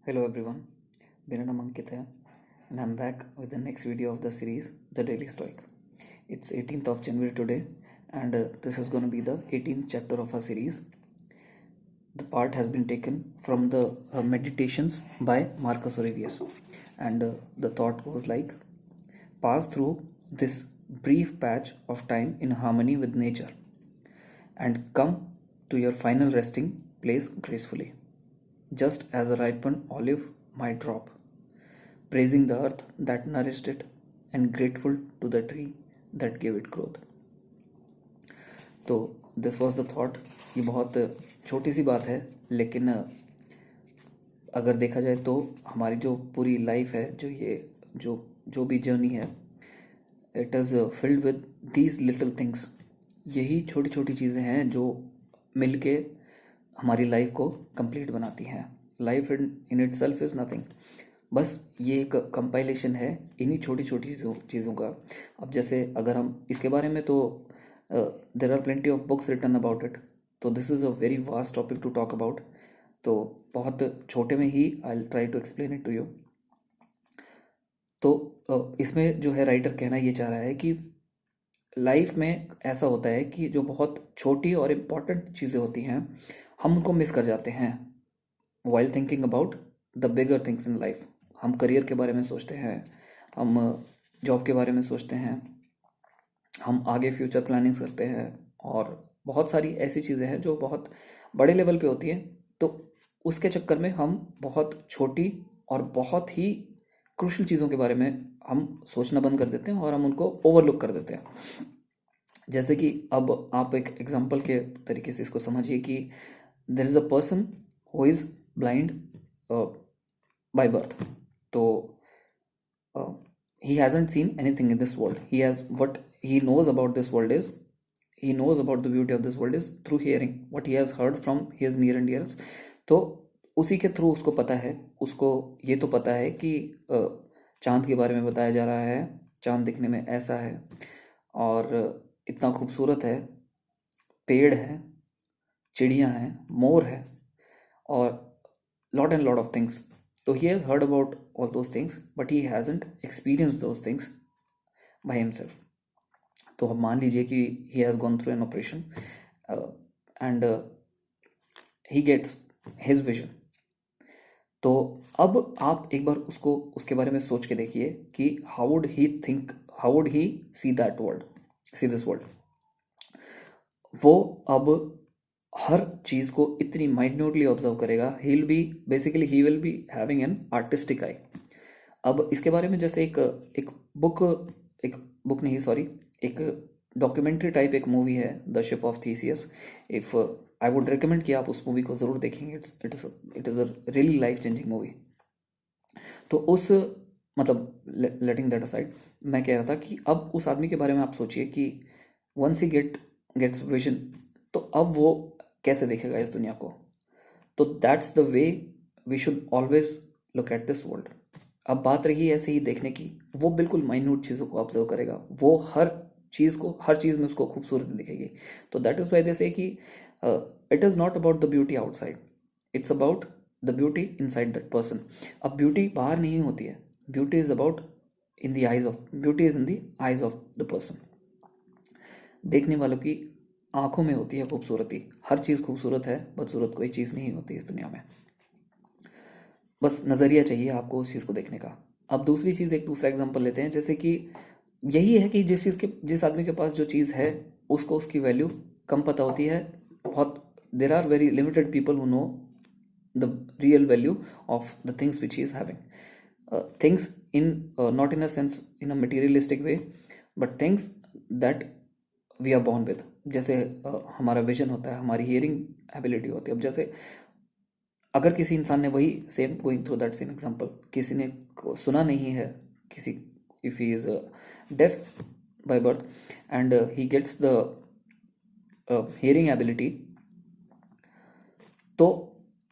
Hello everyone, मेरा नाम अंकित है and I'm back with the next video of the series, The Daily Stoic. It's 18th of January today and this is going to be the 18th chapter of our series. The part has been taken from the Meditations by Marcus Aurelius and the thought goes like, pass through this brief patch of time in harmony with nature and come to your final resting place gracefully, just as a ripened olive might drop, praising the earth that nourished it and grateful to the tree that gave it growth. तो this was the thought. ये बहुत छोटी सी बात है लेकिन अगर देखा जाए तो हमारी जो पूरी लाइफ है, जो भी जर्नी है, it is filled with these little things. यही छोटी छोटी चीज़ें हैं जो मिलके हमारी लाइफ को कंप्लीट बनाती हैं. Life in it self is nothing. बस ये एक कंपाइलेशन है इन्हीं छोटी छोटी चीज़ों का. अब जैसे अगर हम इसके बारे में तो there are plenty of books written about it, तो this is a very vast topic to talk about. तो बहुत छोटे में ही I try to explain it to you. तो इसमें जो है राइटर कहना ये चाह रहा है कि लाइफ में ऐसा होता है कि जो बहुत छोटी और इम्पॉर्टेंट चीज़ें होती हैं हम उनको मिस कर जाते हैं while thinking about the bigger things in life. हम करियर के बारे में सोचते हैं, हम जॉब के बारे में सोचते हैं, हम आगे फ्यूचर प्लानिंग करते हैं और बहुत सारी ऐसी चीज़ें हैं जो बहुत बड़े लेवल पे होती हैं. तो उसके चक्कर में हम बहुत छोटी और बहुत ही क्रूशल चीज़ों के बारे में हम सोचना बंद कर देते हैं और हम उनको ओवरलुक कर देते हैं. जैसे कि अब आप एक एग्जांपल के तरीके से इसको समझिए कि there is a person who is blind by birth. तो he hasn't seen anything in this world. He has what he knows about this world is, he knows about the beauty of this world is through hearing what he has heard from his near and dearest. तो उसी के through उसको पता है, उसको ये तो पता है कि चांद के बारे में बताया जा रहा है, चांद दिखने में ऐसा है और इतना खूबसूरत है, पेड़ है, चिड़ियाँ हैं, मोर है और lot and lot of things. So he has heard about all those things but he hasn't experienced those things by himself. तो हम मान लीजिए कि he has gone through an operation and he gets his vision. तो अब आप एक बार उसके बारे में सोच के देखिए कि how would he see that world, see this world. वो अब हर चीज़ को इतनी माइन्यूटली ऑब्जर्व करेगा. He will be having an artistic eye. अब इसके बारे में जैसे एक बुक नहीं, सॉरी, एक डॉक्यूमेंट्री टाइप एक मूवी है, the ship of Theseus. If I would recommend कि आप उस मूवी को ज़रूर देखेंगे. It is a really life changing movie. तो उस मतलब लेटिंग दैट असाइड, मैं कह रहा था कि अब उस आदमी के बारे में आप सोचिए कि वंस ही गेट्स विजन, तो अब वो कैसे देखेगा इस दुनिया को. तो that's the way we should always look at this world. अब बात रही ऐसे ही देखने की, वो बिल्कुल माइन्यूट चीज़ों को ऑब्जर्व करेगा, वो हर चीज़ में उसको खूबसूरती दिखेगी. तो दैट इज वाई दे से कि it is not about the beauty outside, it's about the beauty inside that person. अब ब्यूटी बाहर नहीं होती है, beauty is in the eyes of the person. देखने वालों की आंखों में होती है खूबसूरती. हर चीज़ खूबसूरत है, बदसूरत कोई चीज़ नहीं होती इस दुनिया में. बस नज़रिया चाहिए आपको उस चीज़ को देखने का. अब दूसरी चीज़, एक दूसरा एग्जांपल लेते हैं. जैसे कि यही है कि जिस आदमी के पास जो चीज़ है उसको उसकी वैल्यू कम पता होती है. बहुत there are very limited people who know the real value of the things which he is having. Things in not in a sense in a materialistic way, but things that we are born with. जैसे हमारा vision होता है, हमारी hearing ability होती है. अब जैसे अगर किसी इंसान ने वही same going through that same example, किसी ने सुना नहीं है, किसी if he is deaf by birth and he gets the hearing ability, तो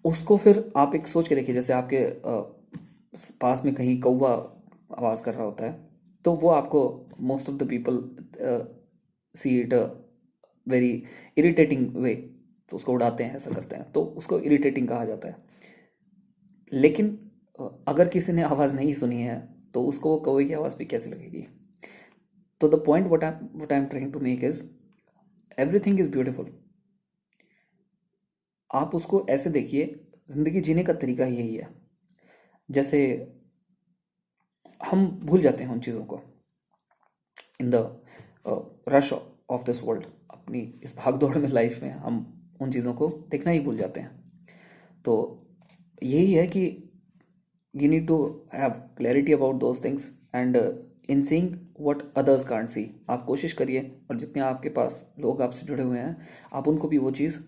उसको फिर आप एक सोच के देखिए, जैसे आपके पास में कहीं कौवा आवाज़ कर रहा होता है, तो वो आपको most of the people see it very irritating way, तो उसको उड़ाते हैं, ऐसा करते हैं, तो उसको इरिटेटिंग कहा जाता है. लेकिन अगर किसी ने आवाज़ नहीं सुनी है तो उसको वो कौवे की आवाज़ भी कैसी लगेगी। तो the point what I am trying to make is everything is beautiful. आप उसको ऐसे देखिए, जिंदगी जीने का तरीका ही यही है। जैसे हम भूल जाते हैं उन चीज़ों को in the rush of this world. अपनी इस भाग दौड़ में लाइफ में हम उन चीज़ों को देखना ही भूल जाते हैं। तो यही है कि you need to have clarity about those things and in seeing what others can't see। आप कोशिश करिए, और जितने आपके पास लोग आपसे जुड़े हुए हैं आप उनको भी वो चीज़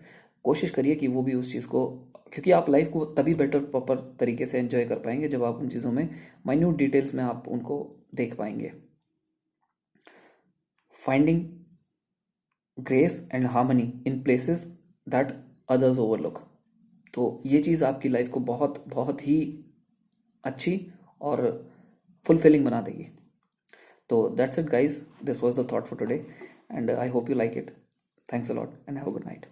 कोशिश करिए कि वो भी उस चीज़ को, क्योंकि आप लाइफ को तभी बेटर प्रॉपर तरीके से एंजॉय कर पाएंगे जब आप उन चीज़ों में माइन्यूट डिटेल्स में आप उनको देख पाएंगे। Finding grace and harmony in places that others overlook. तो ये चीज़ आपकी लाइफ को बहुत बहुत ही अच्छी और फुलफिलिंग बना देगी। तो that's it guys, this was the thought for today and I hope you like it. Thanks a lot and have a good night.